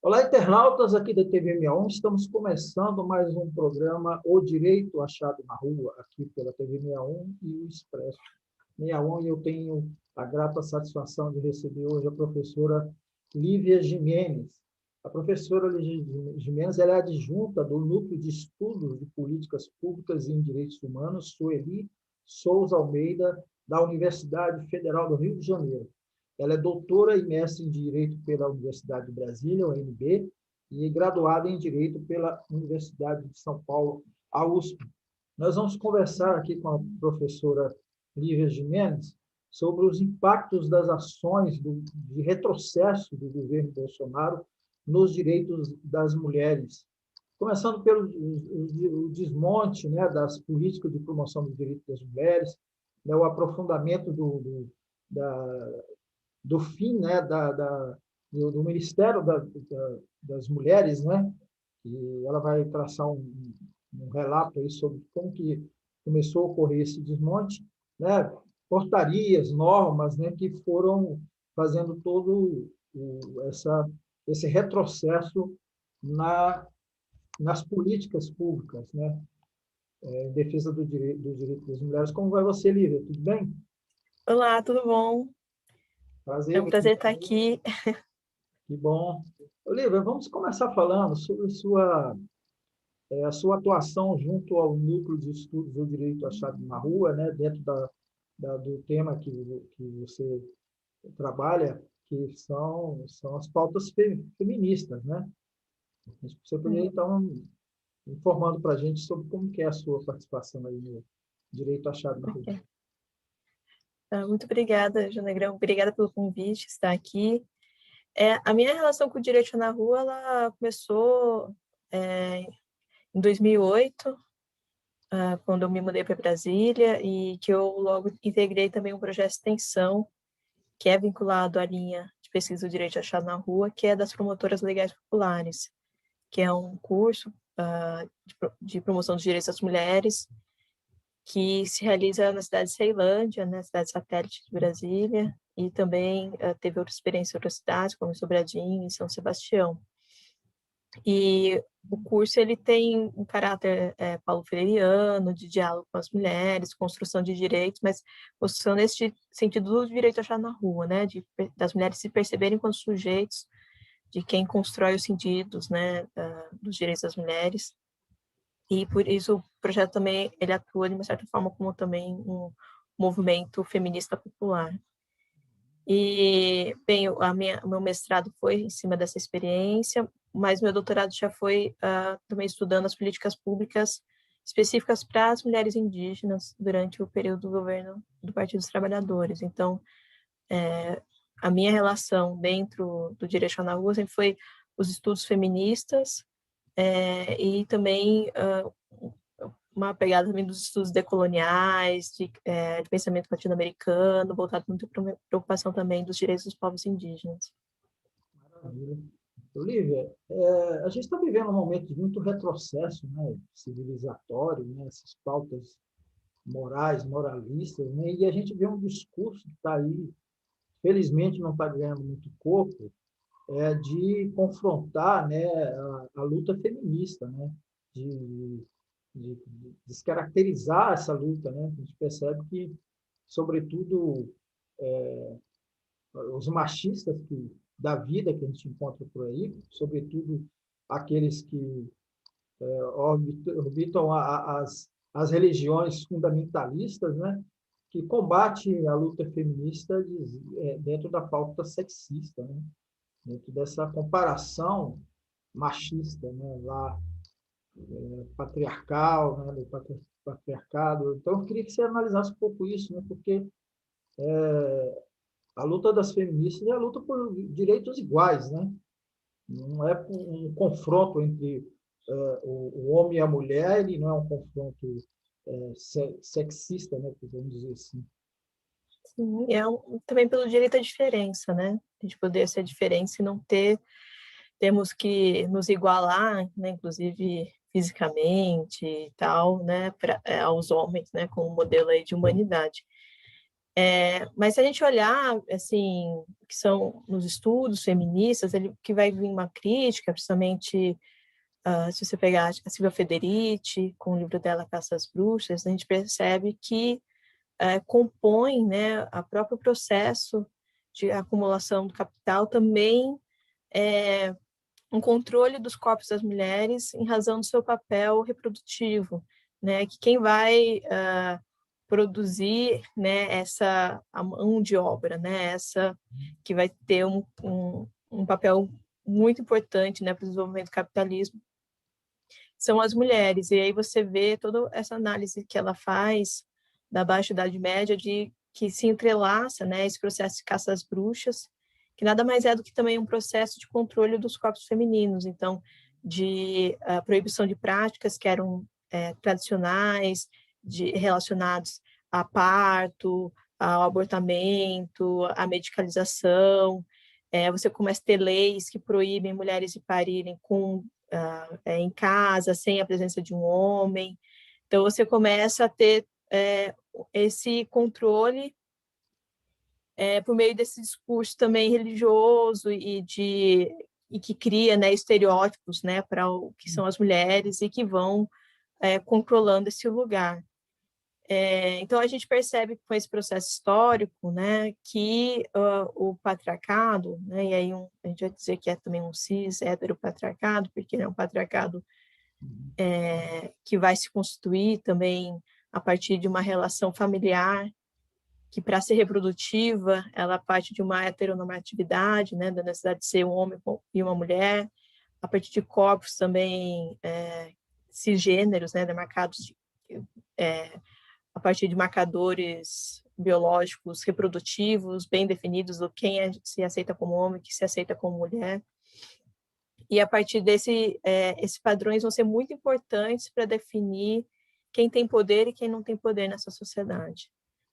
Olá, internautas aqui da TV 61. Estamos começando mais um programa O Direito Achado na Rua, aqui pela TV 61 e o Expresso 61. E eu tenho a grata satisfação de receber hoje a professora Lívia Gimenez. A professora Lívia Gimenez ela é adjunta do Núcleo de Estudos de Políticas Públicas e em Direitos Humanos, Sueli Souza Almeida, da Universidade Federal do Rio de Janeiro. Ela é doutora e mestre em Direito pela Universidade de Brasília, UNB, e graduada em Direito pela Universidade de São Paulo, a USP. Nós vamos conversar aqui com a professora Lívia Gimenez sobre os impactos das ações de retrocesso do governo Bolsonaro nos direitos das mulheres. Começando pelo o desmonte, né, das políticas de promoção dos direitos das mulheres, né, o aprofundamento do fim, né, do Ministério das Mulheres, né, e ela vai traçar um relato aí sobre como que começou a ocorrer esse desmonte, né, portarias, normas, né, que foram fazendo todo esse retrocesso nas políticas públicas, né, em defesa dos direitos das mulheres. Como vai você, Lívia? Tudo bem? Olá, tudo bom? É Prazer. um prazer estar aqui. Que bom. Olivia, vamos começar falando sobre a sua atuação junto ao Núcleo de Estudos do Direito Achado na Rua, né, dentro do tema que você trabalha, que são as pautas feministas, né? Você poderia, então, informando para a gente sobre como que é a sua participação aí no Direito Achado na Rua. Okay. Muito obrigada, Jô Negrão. Obrigada pelo convite, estar aqui. A minha relação com o Direito na Rua, ela começou em 2008, quando eu me mudei para Brasília, e que eu logo integrei também um projeto de extensão, que é vinculado à linha de pesquisa do Direito Achado na Rua, que é das promotoras legais populares, que é um curso de promoção dos direitos das mulheres, que se realiza na cidade de Ceilândia, né, cidade satélite de Brasília, e também teve outras experiências em outras cidades, como em Sobradinho e São Sebastião. E o curso ele tem um caráter paulo freireano, de diálogo com as mulheres, construção de direitos, mas construção nesse sentido do direito achado na rua, né, das mulheres se perceberem como sujeitos, de quem constrói os sentidos, né, dos direitos das mulheres. E por isso o projeto também ele atua de uma certa forma como também um movimento feminista popular. E bem, o meu mestrado foi em cima dessa experiência, mas meu doutorado já foi também estudando as políticas públicas específicas para as mulheres indígenas durante o período do governo do Partido dos Trabalhadores. Então, a minha relação dentro do Direito na Rua sempre foi os estudos feministas, e também uma pegada também dos estudos decoloniais, de pensamento latino-americano, voltado muito para a preocupação também dos direitos dos povos indígenas. Maravilha. Olivia, a gente está vivendo um momento de muito retrocesso, né, civilizatório, né, essas pautas morais, moralistas, né, e a gente vê um discurso que está aí, felizmente não está ganhando muito corpo, de confrontar, né, a luta feminista, né, de descaracterizar essa luta, né? A gente percebe que, sobretudo, os machistas da vida que a gente encontra por aí, sobretudo aqueles que orbitam as religiões fundamentalistas, né? Que combatem a luta feminista dentro da pauta sexista, né? Dentro dessa comparação machista, né? Lá, patriarcal, né? Do patriarcado. Então, eu queria que você analisasse um pouco isso, né? Porque a luta das feministas é a luta por direitos iguais, né? Não é um confronto entre o homem e a mulher, ele não é um confronto sexista, né? Podemos dizer assim. Sim, também pelo direito à diferença, né? A gente poder ser diferença e não temos que nos igualar, né? Inclusive fisicamente e tal, né? Aos homens, né? Com um modelo aí de humanidade. Mas se a gente olhar, assim, que são nos estudos feministas, que vai vir uma crítica, principalmente se você pegar a Silvia Federici, com o livro dela Caça às Bruxas, a gente percebe que compõe, né, o próprio processo de acumulação do capital também um controle dos corpos das mulheres em razão do seu papel reprodutivo, né, que quem vai produzir, né, a mão de obra, né, essa que vai ter um papel muito importante, né, para o desenvolvimento do capitalismo, são as mulheres. E aí você vê toda essa análise que ela faz da Baixa Idade Média, de que se entrelaça, né, esse processo de caça às bruxas, que nada mais é do que também um processo de controle dos corpos femininos, então, de proibição de práticas que eram tradicionais, relacionados a parto, ao abortamento, à medicalização. Você começa a ter leis que proíbem mulheres de parirem em casa, sem a presença de um homem. Então, você começa a ter esse controle por meio desse discurso também religioso e que cria, né, estereótipos, né, para o que são as mulheres e que vão controlando esse lugar. Então, a gente percebe com esse processo histórico, né, que o patriarcado, né, e aí a gente vai dizer que é também um cis heteropatriarcado, porque é um patriarcado que vai se constituir também a partir de uma relação familiar, que para ser reprodutiva, ela parte de uma heteronormatividade, né, da necessidade de ser um homem e uma mulher, a partir de corpos também cisgêneros, né, demarcados a partir de marcadores biológicos reprodutivos bem definidos do quem se aceita como homem, que se aceita como mulher. E a partir esses padrões vão ser muito importantes para definir quem tem poder e quem não tem poder nessa sociedade,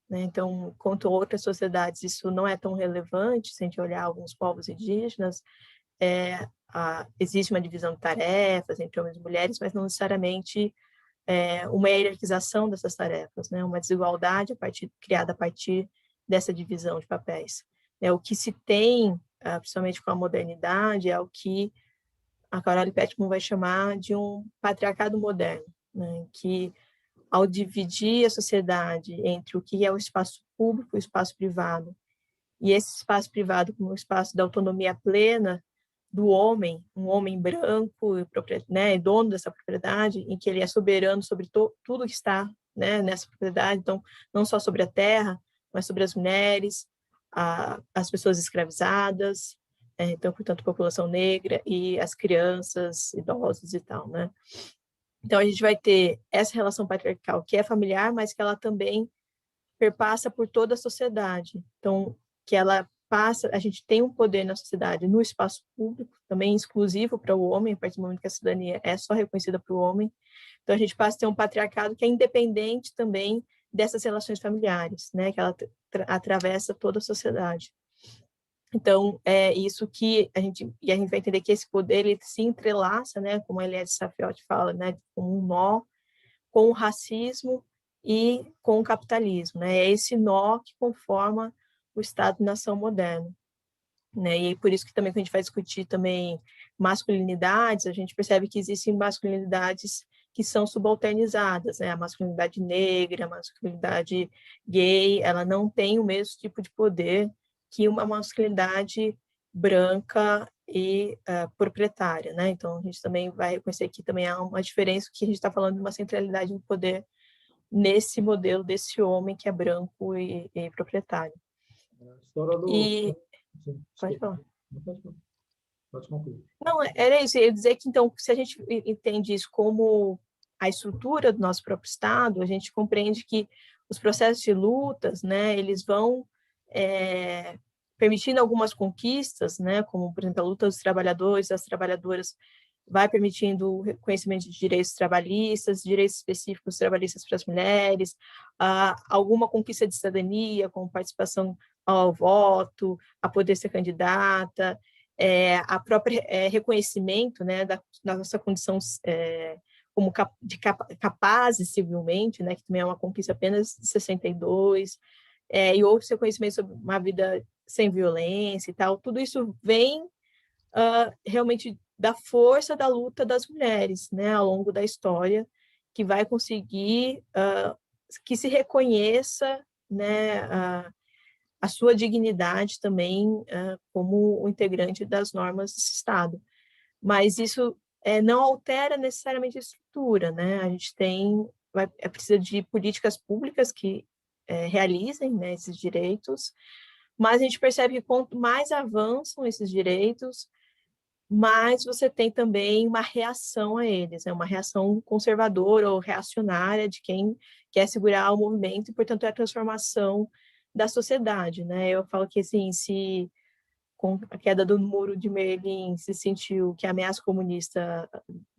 né? Então, enquanto outras sociedades isso não é tão relevante, se a gente olhar alguns povos indígenas, existe uma divisão de tarefas entre homens e mulheres, mas não necessariamente uma hierarquização dessas tarefas, né? Uma desigualdade criada a partir dessa divisão de papéis. O que se tem, principalmente com a modernidade, é o que a Carole Petman vai chamar de um patriarcado moderno, né? Que, ao dividir a sociedade entre o que é o espaço público e o espaço privado, e esse espaço privado como o espaço da autonomia plena do homem, um homem branco, né, dono dessa propriedade, em que ele é soberano sobre tudo que está, né, nessa propriedade, então, não só sobre a terra, mas sobre as mulheres, as pessoas escravizadas, então, portanto, a população negra e as crianças, idosos e tal, né? Então, a gente vai ter essa relação patriarcal que é familiar, mas que ela também perpassa por toda a sociedade. Então, que ela passa, a gente tem um poder na sociedade, no espaço público, também exclusivo para o homem, a partir do momento que a cidadania é só reconhecida para o homem. Então, a gente passa a ter um patriarcado que é independente também dessas relações familiares, né? Que ela atravessa toda a sociedade. Então, é isso que a gente vai entender que esse poder ele se entrelaça, né, como a Eliette Safiot fala, né, como um nó com o racismo e com o capitalismo, né? É esse nó que conforma o Estado-nação moderno, né? E por isso que também quando a gente vai discutir também masculinidades, a gente percebe que existem masculinidades que são subalternizadas, né? A masculinidade negra, a masculinidade gay, ela não tem o mesmo tipo de poder que uma masculinidade branca e proprietária, né? Então, a gente também vai reconhecer que também há uma diferença, que a gente está falando de uma centralidade do poder nesse modelo desse homem que é branco e proprietário. A história do... E... Sim, Pode falar. Pode concluir. Não, era isso. Eu ia dizer que, então, se a gente entende isso como a estrutura do nosso próprio Estado, a gente compreende que os processos de lutas, né, eles vão permitindo algumas conquistas, né, como, por exemplo, a luta dos trabalhadores, das trabalhadoras, vai permitindo o reconhecimento de direitos trabalhistas, direitos específicos trabalhistas para as mulheres, alguma conquista de cidadania, como participação ao voto, a poder ser candidata, a própria reconhecimento, né, da nossa condição como capazes civilmente, né, que também é uma conquista apenas de 62, e outros reconhecimentos sobre uma vida sem violência e tal, tudo isso vem realmente da força da luta das mulheres, né, ao longo da história, que vai conseguir que se reconheça, né, a sua dignidade também como um integrante das normas desse Estado. Mas isso não altera necessariamente a estrutura, né? A gente precisa de políticas públicas que realizem, né, esses direitos, mas a gente percebe que quanto mais avançam esses direitos, mais você tem também uma reação a eles, né? Uma reação conservadora ou reacionária de quem quer segurar o movimento e, portanto, é a transformação da sociedade, né? Eu falo que, assim, se com a queda do Muro de Berlim se sentiu que a ameaça comunista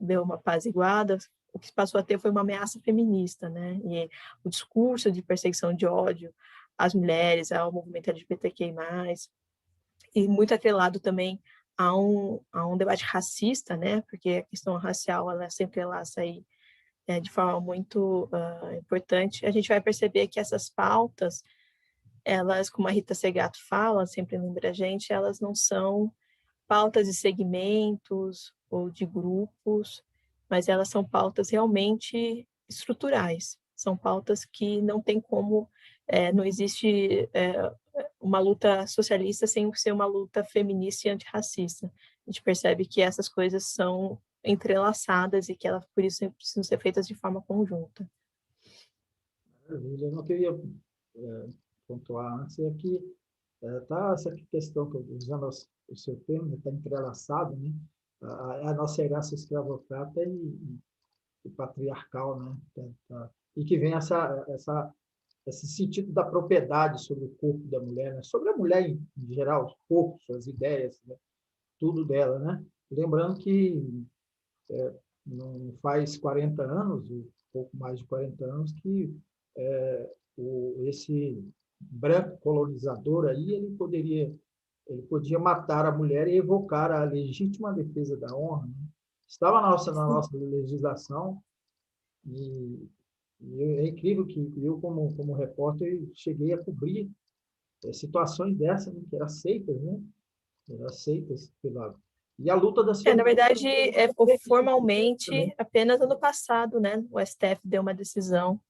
deu uma apaziguada, o que passou a ter foi uma ameaça feminista, né? E o discurso de perseguição de ódio às mulheres, ao movimento LGBTQI+, e muito atrelado também a um debate racista, né? Porque a questão racial, ela sempre enlaça aí de forma muito importante. A gente vai perceber que essas pautas, elas, como a Rita Segato fala, sempre lembra a gente, elas não são pautas de segmentos ou de grupos, mas elas são pautas realmente estruturais. São pautas que não tem como, não existe uma luta socialista sem ser uma luta feminista e antirracista. A gente percebe que essas coisas são entrelaçadas e que elas, por isso, precisam ser feitas de forma conjunta. Eu não queria pontuar antes, é que essa questão, usando o seu termo, está entrelaçado, né? A nossa herança escravocrata e patriarcal, né? E que vem esse sentido da propriedade sobre o corpo da mulher, né? Sobre a mulher em geral, os corpos, suas ideias, né? Tudo dela, né? Lembrando que não faz 40 anos, um pouco mais de 40 anos, que esse branco colonizador aí, ele podia matar a mulher e evocar a legítima defesa da honra, né? Estava na nossa legislação e é incrível que eu, como repórter, cheguei a cobrir situações dessas, né, que eram aceitas, né? Eram aceitas pela... E a luta das Na feministas verdade, formalmente, também. apenas ano passado, né, o STF deu uma decisão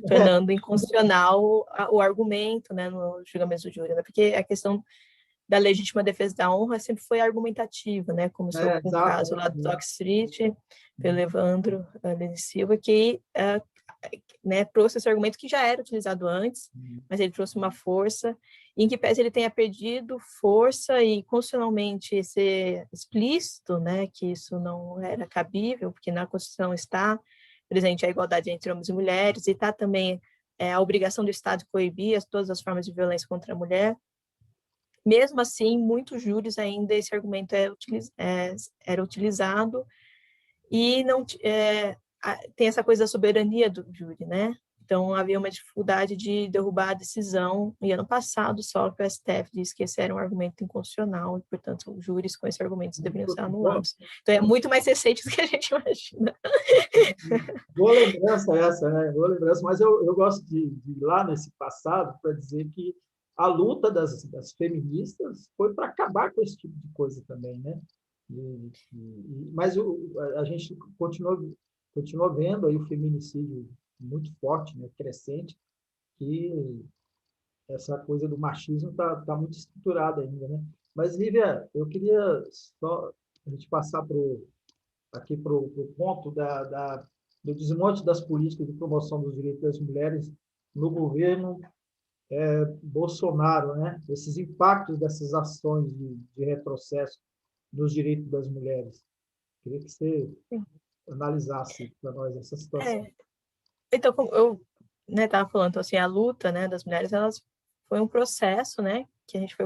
tornando inconstitucional o argumento, né, no julgamento do júri, né, porque a questão da legítima defesa da honra sempre foi argumentativa, né? Começou com o Exato. caso lá do Dock Street, pelo Evandro Lene Silva, que né, trouxe esse argumento que já era utilizado antes, mas ele trouxe uma força, em que pese ele tenha perdido força e constitucionalmente ser explícito, né, que isso não era cabível, porque na Constituição está presente a igualdade entre homens e mulheres, e está também a obrigação do Estado de coibir todas as formas de violência contra a mulher. Mesmo assim, muitos júris ainda esse argumento era utilizado e não tem essa coisa da soberania do júri, né? Então, havia uma dificuldade de derrubar a decisão, e ano passado só que o STF disse que esse era um argumento inconstitucional, e, portanto, os júris com esses argumentos deveriam ser anulados. Então, é muito mais recente do que a gente imagina. Boa lembrança essa, né? Boa lembrança, mas eu gosto de ir lá nesse passado para dizer que a luta das feministas foi para acabar com esse tipo de coisa também, né? Mas a gente continua vendo aí o feminicídio muito forte, né? Crescente, que essa coisa do machismo tá muito estruturada ainda, né? Mas, Lívia, eu queria só a gente passar aqui para o ponto do desmonte das políticas de promoção dos direitos das mulheres no governo Bolsonaro, né? Esses impactos dessas ações de retrocesso nos direitos das mulheres. Queria que você analisasse para nós essa situação. Então, como eu estava falando, então, assim, a luta, né, das mulheres, elas foi um processo, né, que a gente foi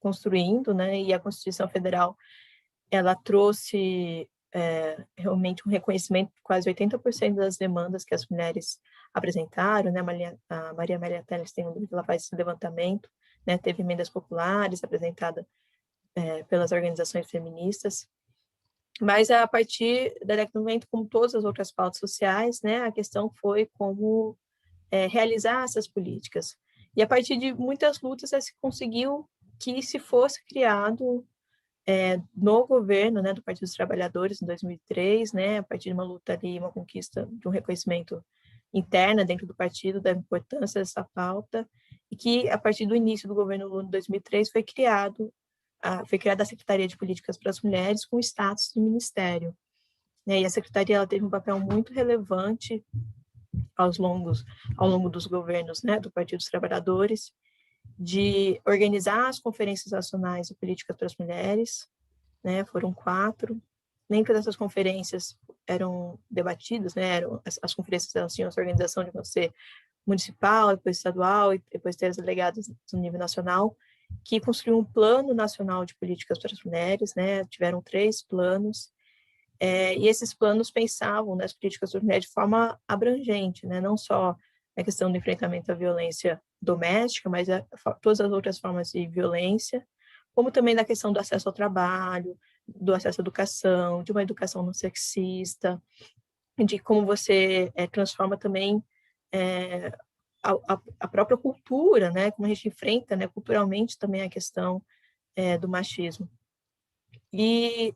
construindo, né, e a Constituição Federal, ela trouxe realmente um reconhecimento de quase 80% das demandas que as mulheres apresentaram, né, a Maria Amélia Teles tem um livro que ela faz esse levantamento, né, teve emendas populares apresentadas pelas organizações feministas, mas a partir da década de 90, como todas as outras pautas sociais, né, a questão foi como realizar essas políticas. E a partir de muitas lutas, se conseguiu que se fosse criado no governo, né, do Partido dos Trabalhadores, em 2003, né, a partir de uma luta ali, uma conquista de um reconhecimento interna dentro do partido da importância dessa pauta, e que, a partir do início do governo Lula, em 2003, foi criada a Secretaria de Políticas para as Mulheres com status de ministério. Né, e a Secretaria ela teve um papel muito relevante ao longo dos governos, né, do Partido dos Trabalhadores, de organizar as conferências nacionais de políticas para as mulheres, né, foram 4. Dentro dessas conferências eram debatidas, né, as conferências elas tinham essa organização de você municipal, depois estadual e depois ter as delegadas no nível nacional, que construiu um plano nacional de políticas para as mulheres, né, tiveram 3 planos, e esses planos pensavam nas políticas para as mulheres de forma abrangente, né, não só a questão do enfrentamento à violência doméstica, mas todas as outras formas de violência, como também da questão do acesso ao trabalho, do acesso à educação, de uma educação não sexista, de como você transforma também a própria cultura, né, como a gente enfrenta, né, culturalmente também a questão do machismo. E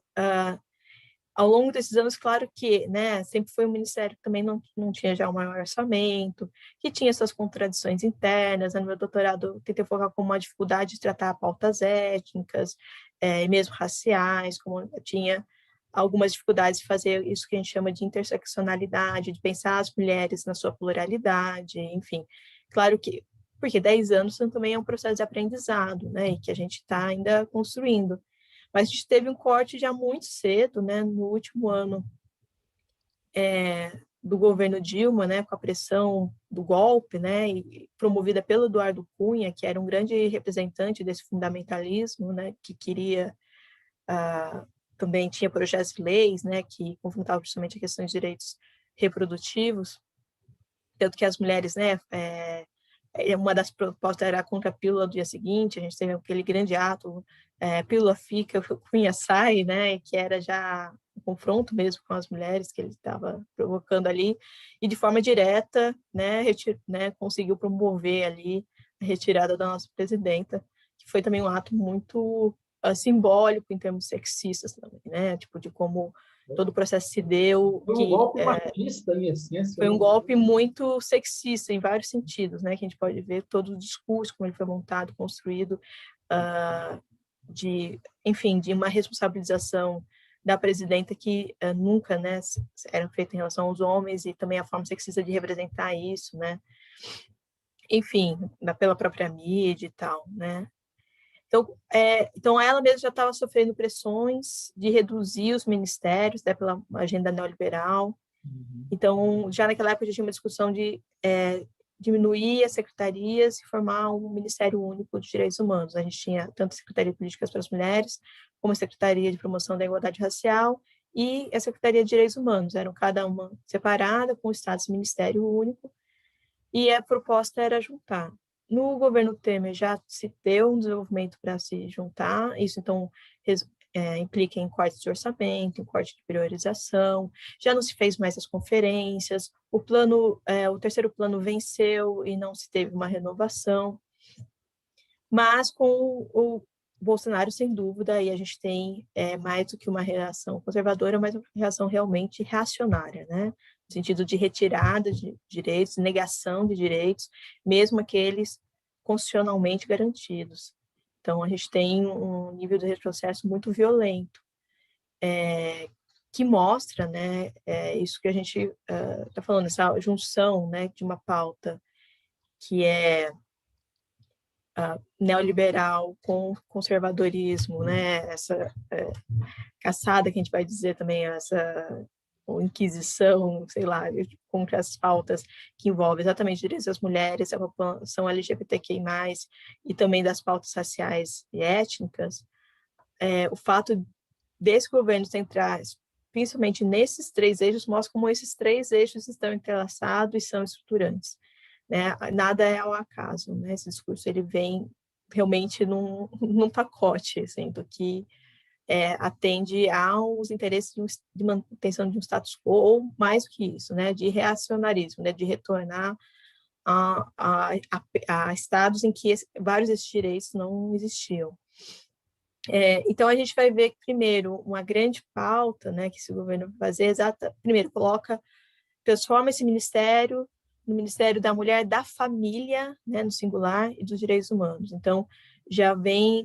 ao longo desses anos, claro que, né, sempre foi um ministério que também não tinha já o maior orçamento, que tinha suas contradições internas. No meu doutorado, eu tentei focar como uma dificuldade de tratar pautas étnicas e mesmo raciais, como eu tinha algumas dificuldades de fazer isso que a gente chama de interseccionalidade, de pensar as mulheres na sua pluralidade, enfim. Claro que, porque 10 anos também é um processo de aprendizado, né, e que a gente está ainda construindo. Mas a gente teve um corte já muito cedo, né, no último ano do governo Dilma, né, com a pressão do golpe, né, e promovida pelo Eduardo Cunha, que era um grande representante desse fundamentalismo, né, que queria também tinha projetos de leis, né, que confrontavam principalmente a questão de direitos reprodutivos, tanto que as mulheres, né, uma das propostas era contra a pílula do dia seguinte. A gente teve aquele grande ato, pílula fica, Cunha sai, né, que era já um confronto mesmo com as mulheres que ele estava provocando ali, e de forma direta, né, conseguiu promover ali a retirada da nossa presidenta, que foi também um ato muito simbólico em termos sexistas também, né, tipo de como todo o processo se deu, Foi um que golpe machista, em essência, foi né? um golpe muito sexista em vários sentidos, né? Que a gente pode ver todo o discurso, como ele foi montado, construído, enfim, de uma responsabilização da presidenta que nunca, né, era feita em relação aos homens, e também a forma sexista de representar isso, né? Enfim, pela própria mídia e tal, né? Então ela mesma já estava sofrendo pressões de reduzir os ministérios, né, pela agenda neoliberal. Então, já naquela época, já tinha uma discussão de diminuir as secretarias e formar um Ministério Único de Direitos Humanos. A gente tinha tanto a Secretaria de Políticas para as Mulheres, como a Secretaria de Promoção da Igualdade Racial e a Secretaria de Direitos Humanos. Eram cada uma separada, com o status de Ministério Único, e a proposta era juntar. No governo Temer já se deu um desenvolvimento para se juntar, isso então implica em cortes de orçamento, em corte de priorização, já não se fez mais as conferências, o terceiro plano venceu e não se teve uma renovação, mas com o Bolsonaro, sem dúvida, aí a gente tem mais do que uma reação conservadora, mas uma reação realmente reacionária, né? No sentido de retirada de direitos, negação de direitos, mesmo aqueles constitucionalmente garantidos. Então, a gente tem um nível de retrocesso muito violento, que mostra, né, isso que a gente está falando, essa junção, né, de uma pauta que é neoliberal com conservadorismo, né, essa caçada que a gente vai dizer também, essa ou inquisição, sei lá, contra as pautas que envolvem exatamente direitos das mulheres, a população LGBTQI+, e também das pautas raciais e étnicas. O fato desse governo centrar, principalmente nesses 3 eixos, mostra como esses 3 eixos estão entrelaçados e são estruturantes. Né? Nada é ao acaso, né? Esse discurso ele vem realmente num pacote, sendo que atende aos interesses de manutenção de um status quo, ou mais do que isso, né? De reacionarismo, né? De retornar a estados em que vários desses direitos não existiam. Então, a gente vai ver que, primeiro, uma grande pauta, né, que esse governo vai fazer, primeiro, transforma esse ministério no Ministério da Mulher, da Família, né, no singular, e dos Direitos Humanos. Então, já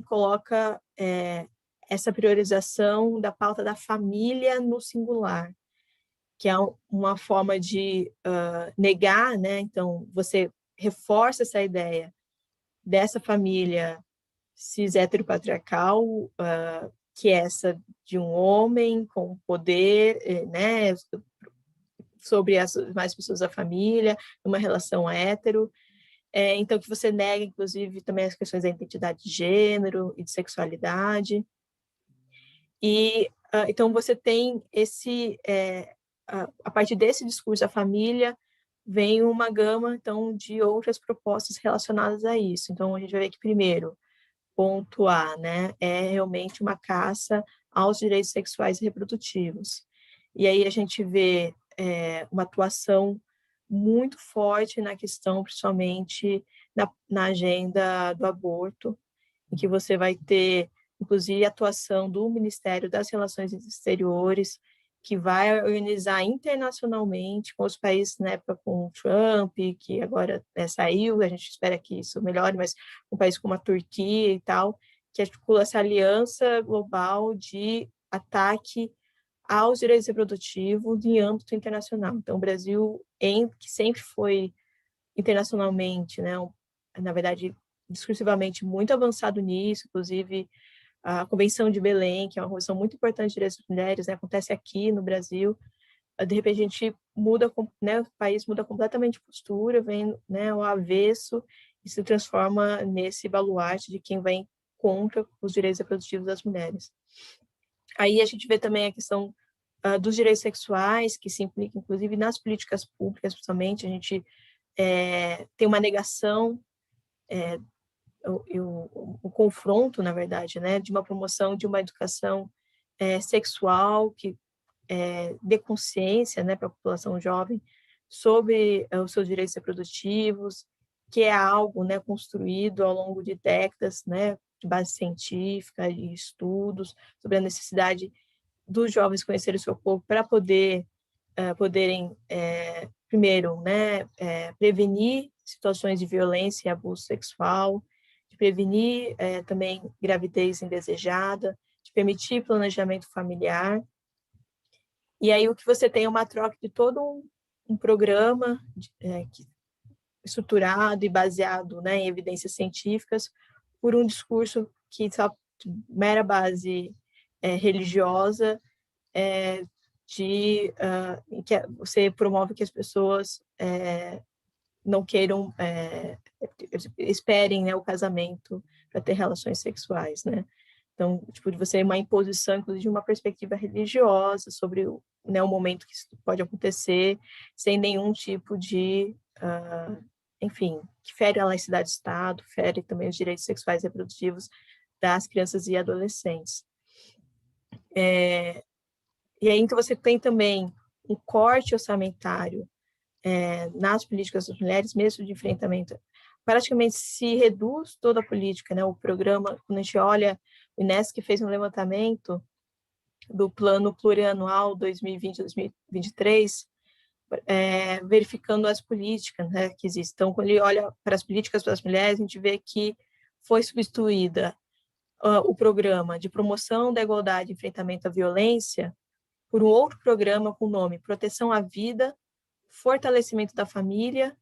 coloca essa priorização da pauta da família no singular, que é uma forma de negar, né? Então, você reforça essa ideia dessa família cis heteropatriarcal, que é essa de um homem com poder, né, sobre as mais pessoas da família, uma relação hétero. Então, que você nega, inclusive, também as questões da identidade de gênero e de sexualidade. E, então, você tem a partir desse discurso da família, vem uma gama, então, de outras propostas relacionadas a isso. Então, a gente vai ver que, primeiro, ponto A, né, é realmente uma caça aos direitos sexuais e reprodutivos. E aí a gente vê uma atuação muito forte na questão, principalmente na agenda do aborto, em que você vai ter, inclusive, a atuação do Ministério das Relações Exteriores, que vai organizar internacionalmente com os países, na época com o Trump, que agora saiu, a gente espera que isso melhore, mas um país como a Turquia e tal, que articula essa aliança global de ataque aos direitos reprodutivos em âmbito internacional. Então, o Brasil, que sempre foi internacionalmente, né, na verdade, discursivamente muito avançado nisso, inclusive a Convenção de Belém, que é uma convenção muito importante de direitos das mulheres, né, acontece aqui no Brasil. De repente, a gente muda, né, o país muda completamente de postura, vem, né, ao avesso e se transforma nesse baluarte de quem vai contra os direitos reprodutivos das mulheres. Aí a gente vê também a questão dos direitos sexuais, que se implica, inclusive, nas políticas públicas, principalmente. A gente tem uma negação, o confronto, na verdade, né, de uma promoção de uma educação sexual que dê consciência, né, para a população jovem sobre os seus direitos reprodutivos, que é algo, né, construído ao longo de décadas, né, de base científica e estudos sobre a necessidade dos jovens conhecerem o seu corpo para poderem primeiro, né, prevenir situações de violência e abuso sexual, de prevenir também gravidez indesejada, de permitir planejamento familiar. E aí o que você tem é uma troca de todo um programa estruturado e baseado, né, em evidências científicas por um discurso que só mera base religiosa, que você promove que as pessoas não queiram, esperem, né, o casamento para ter relações sexuais, né? Então, tipo, de você uma imposição, inclusive, de uma perspectiva religiosa sobre né, o momento que isso pode acontecer, sem nenhum tipo de, enfim, que fere a laicidade do Estado, fere também os direitos sexuais e reprodutivos das crianças e adolescentes. E aí, então, você tem também um corte orçamentário nas políticas das mulheres, mesmo de enfrentamento. Praticamente se reduz toda a política, né? O programa, quando a gente olha, o INESC fez um levantamento do plano plurianual 2020-2023, verificando as políticas, né, que existem. Então, quando ele olha para as políticas para as mulheres, a gente vê que foi substituída o programa de promoção da igualdade e enfrentamento à violência por um outro programa com o nome Proteção à Vida, Fortalecimento da Família,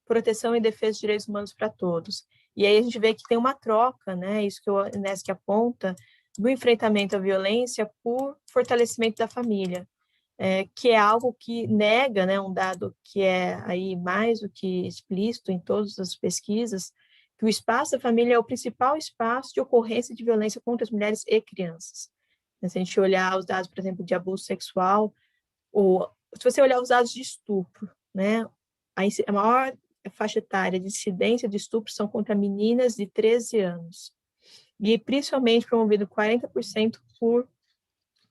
Proteção e Defesa dos Direitos Humanos para Todos. E aí a gente vê que tem uma troca, né, isso que o INESC aponta, do enfrentamento à violência por fortalecimento da família, que é algo que nega, né, um dado que é aí mais do que explícito em todas as pesquisas, que o espaço da família é o principal espaço de ocorrência de violência contra as mulheres e crianças. Se a gente olhar os dados, por exemplo, de abuso sexual, ou se você olhar os dados de estupro, né, a maior faixa etária de incidência de estupro são contra meninas de 13 anos. E principalmente promovido 40% por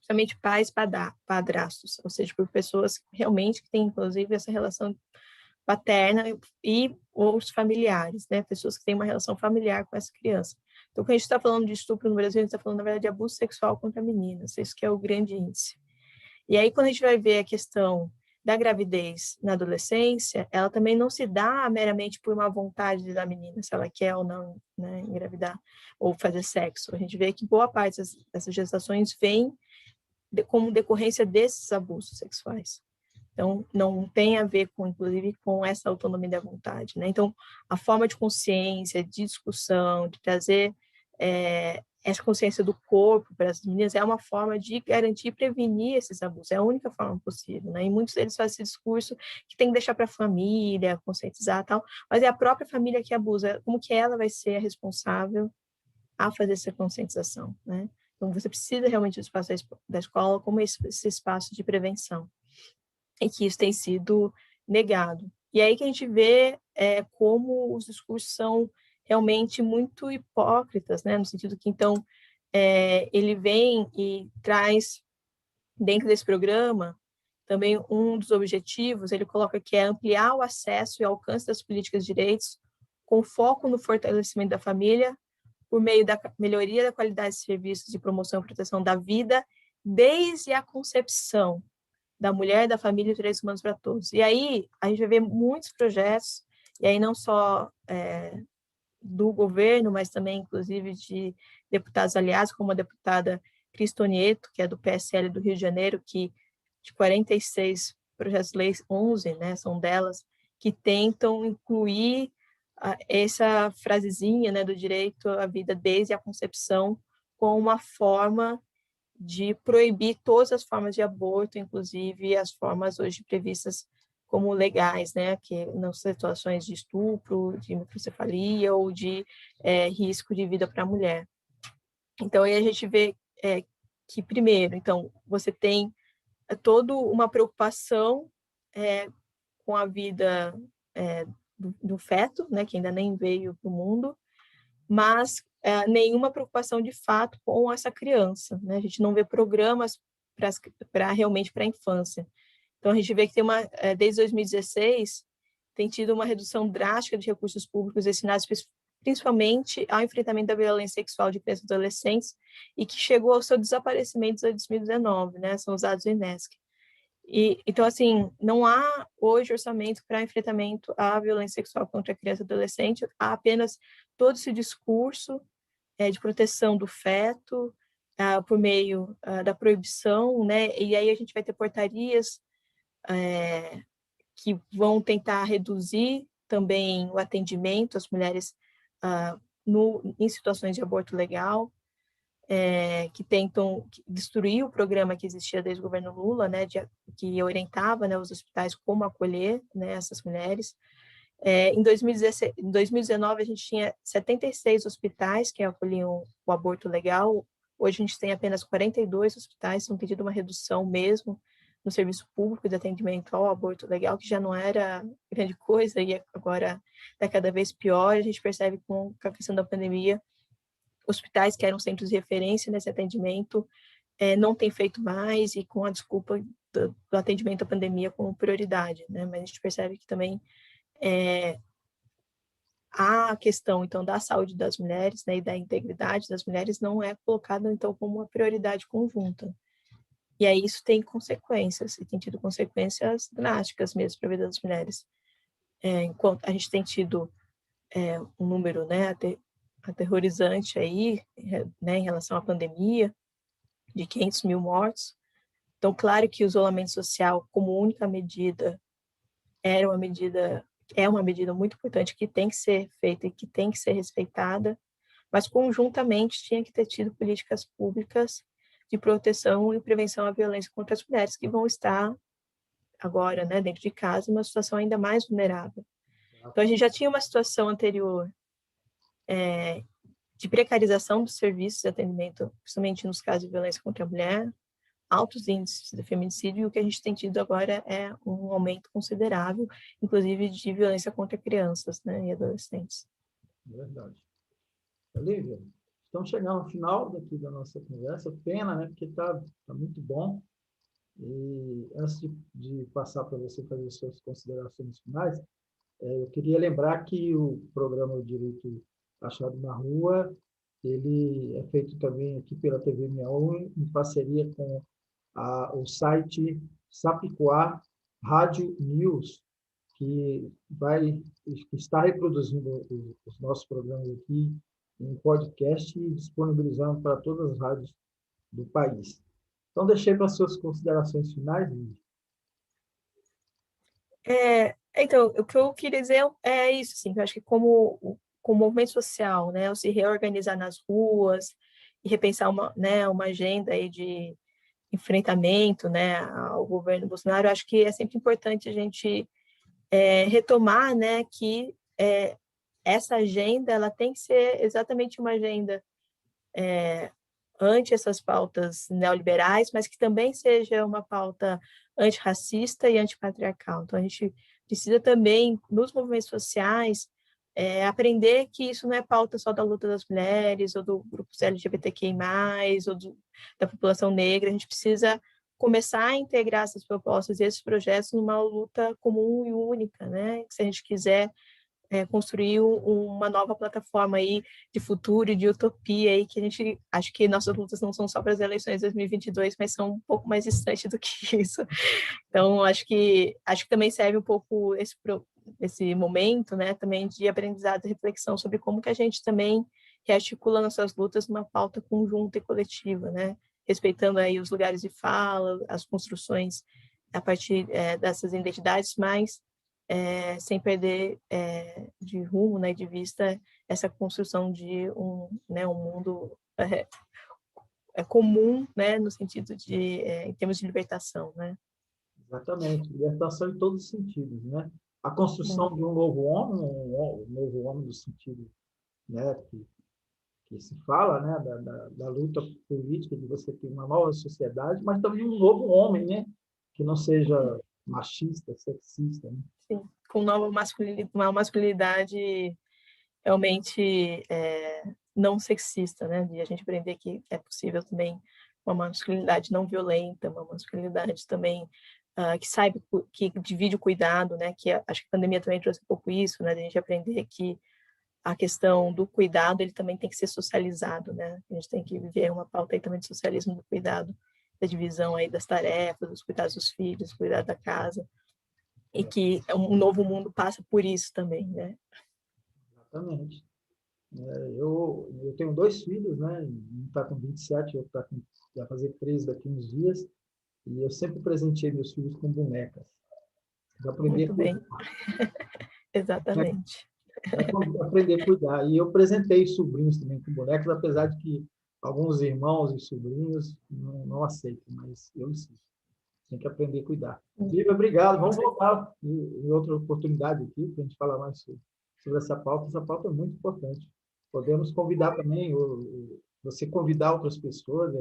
somente pais padrastos, ou seja, por pessoas realmente que têm, inclusive, essa relação paterna e os familiares, né? Pessoas que têm uma relação familiar com essa criança. Então, quando a gente está falando de estupro no Brasil, a gente está falando, na verdade, de abuso sexual contra meninas. Isso que é o grande índice. E aí, quando a gente vai ver a questão da gravidez na adolescência, ela também não se dá meramente por uma vontade da menina, se ela quer ou não, né, engravidar ou fazer sexo. A gente vê que boa parte dessas gestações vem como decorrência desses abusos sexuais. Então, não tem a ver com, inclusive, com essa autonomia da vontade, né? Então, a forma de consciência, de discussão, de trazer essa consciência do corpo para as meninas é uma forma de garantir e prevenir esses abusos. É a única forma possível, né? E muitos deles fazem esse discurso que tem que deixar para a família, conscientizar e tal, mas é a própria família que abusa. Como que ela vai ser a responsável a fazer essa conscientização, né? Então, você precisa realmente do espaço da escola como esse espaço de prevenção. E que isso tem sido negado. E aí que a gente vê como os discursos são realmente muito hipócritas, né? No sentido que, então, ele vem e traz, dentro desse programa, também um dos objetivos, ele coloca que é ampliar o acesso e alcance das políticas de direitos com foco no fortalecimento da família, por meio da melhoria da qualidade de serviços de promoção e proteção da vida, desde a concepção da mulher, da família e direitos humanos para todos. E aí a gente vai ver muitos projetos, e aí não só do governo, mas também, inclusive, de deputados aliados, como a deputada Cristonieto, que é do PSL do Rio de Janeiro, que de 46 projetos de lei, 11, né, são delas, que tentam incluir essa frasezinha, né, do direito à vida desde a concepção como uma forma de proibir todas as formas de aborto, inclusive as formas hoje previstas como legais, né, que nas situações de estupro, de microcefalia ou de risco de vida para a mulher. Então, aí a gente vê que, primeiro, então, você tem toda uma preocupação com a vida do feto, né, que ainda nem veio para o mundo, mas nenhuma preocupação de fato com essa criança, né? A gente não vê programas realmente para a infância. Então, a gente vê que tem desde 2016, tem tido uma redução drástica de recursos públicos destinados principalmente ao enfrentamento da violência sexual de crianças e adolescentes, e que chegou ao seu desaparecimento em 2019, né? São os dados do INESC. Então, assim, não há hoje orçamento para enfrentamento à violência sexual contra a criança e adolescente, há apenas todo esse discurso de proteção do feto por meio da proibição, né? E aí a gente vai ter portarias que vão tentar reduzir também o atendimento às mulheres em situações de aborto legal, que tentam destruir o programa que existia desde o governo Lula, né, que orientava, né, os hospitais como acolher, né, essas mulheres. Em 2019, a gente tinha 76 hospitais que acolhiam o aborto legal. Hoje a gente tem apenas 42 hospitais, tem tido uma redução mesmo no serviço público de atendimento ao aborto legal, que já não era grande coisa e agora está cada vez pior. A gente percebe com a questão da pandemia, hospitais que eram centros de referência nesse atendimento não têm feito mais, e com a desculpa do atendimento à pandemia como prioridade, né? Mas a gente percebe que também a questão, então, da saúde das mulheres, né, e da integridade das mulheres não é colocada, então, como uma prioridade conjunta. E aí isso tem consequências, e tem tido consequências drásticas mesmo para a vida das mulheres. Enquanto a gente tem tido um número, né, aterrorizante aí, né, em relação à pandemia, de 500 mil mortos. Então, claro que o isolamento social, como única medida, é uma medida muito importante que tem que ser feita e que tem que ser respeitada, mas conjuntamente tinha que ter tido políticas públicas de proteção e prevenção à violência contra as mulheres, que vão estar agora, né, dentro de casa, numa situação ainda mais vulnerável. Então, a gente já tinha uma situação anterior de precarização dos serviços de atendimento, principalmente nos casos de violência contra a mulher, altos índices de feminicídio, e o que a gente tem tido agora é um aumento considerável, inclusive de violência contra crianças, né, e adolescentes. Verdade. Olivia, estamos chegando ao final daqui da nossa conversa. Pena, né? Porque tá muito bom. E antes de passar para você fazer suas considerações finais, Eu queria lembrar que o programa O Direito Achado na Rua, ele é feito também aqui pela TV 61, em parceria com o site Sapicoá Rádio News, que está reproduzindo os nossos programas aqui em podcast e disponibilizando para todas as rádios do país. Então, deixei para as suas considerações finais, Lígia. Então, o que eu queria dizer é isso, assim, que eu acho que como movimento social, né, ao se reorganizar nas ruas e repensar uma agenda aí de enfrentamento, né, ao governo Bolsonaro, eu acho que é sempre importante a gente retomar, né, que essa agenda ela tem que ser exatamente uma agenda ante essas pautas neoliberais, mas que também seja uma pauta antirracista e antipatriarcal. Então, a gente precisa também, nos movimentos sociais, aprender que isso não é pauta só da luta das mulheres, ou do grupo LGBTQI+, ou da população negra. A gente precisa começar a integrar essas propostas e esses projetos numa luta comum e única, né? Se a gente quiser construir uma nova plataforma aí de futuro e de utopia aí, que a gente acho que nossas lutas não são só para as eleições de 2022, mas são um pouco mais distantes do que isso. Então, acho que também serve um pouco esse momento, né, também de aprendizado e reflexão sobre como que a gente também rearticula nossas lutas numa pauta conjunta e coletiva, né, respeitando aí os lugares de fala, as construções a partir dessas identidades, mas sem perder de rumo, né, de vista essa construção de um mundo comum, né, no sentido de em termos de libertação, né? Exatamente, libertação em todos os sentidos, né? A construção de um novo homem, um novo homem no sentido, né, que se fala, né, da luta política, de você ter uma nova sociedade, mas também um novo homem, né, que não seja machista, sexista, né? Sim, com uma masculinidade realmente não sexista, né? De a gente aprender que é possível também uma masculinidade não violenta, uma masculinidade também que saiba, que divide o cuidado, né? Que acho que a pandemia também trouxe um pouco isso, né? De a gente aprender que a questão do cuidado ele também tem que ser socializado, né? A gente tem que viver uma pauta aí também de socialismo do cuidado, da divisão aí das tarefas, dos cuidados dos filhos, cuidar da casa, e que um novo mundo passa por isso também, né? Exatamente. Eu tenho 2 filhos, né? Um está com 27, o outro vai fazer 13 daqui uns dias, e eu sempre presenteei meus filhos com bonecas. Eu aprendi a Muito cuidar, bem, exatamente. aprender a cuidar. E eu presentei sobrinhos também com bonecas, apesar de que alguns irmãos e sobrinhos não aceitam, mas eu insisto. Tem que aprender a cuidar. Lívia, obrigado. Vamos voltar em outra oportunidade aqui para a gente falar mais sobre essa pauta. Essa pauta é muito importante. Podemos convidar também, você convidar outras pessoas,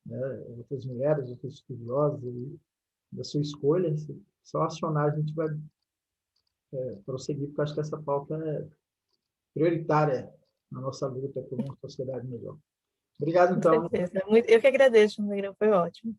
né, outras mulheres, outros estudiosos, da sua escolha. Só acionar, a gente vai prosseguir, porque acho que essa pauta é prioritária na nossa luta por uma sociedade melhor. Obrigado, Com então. certeza. Eu que agradeço, Negrão, foi ótimo.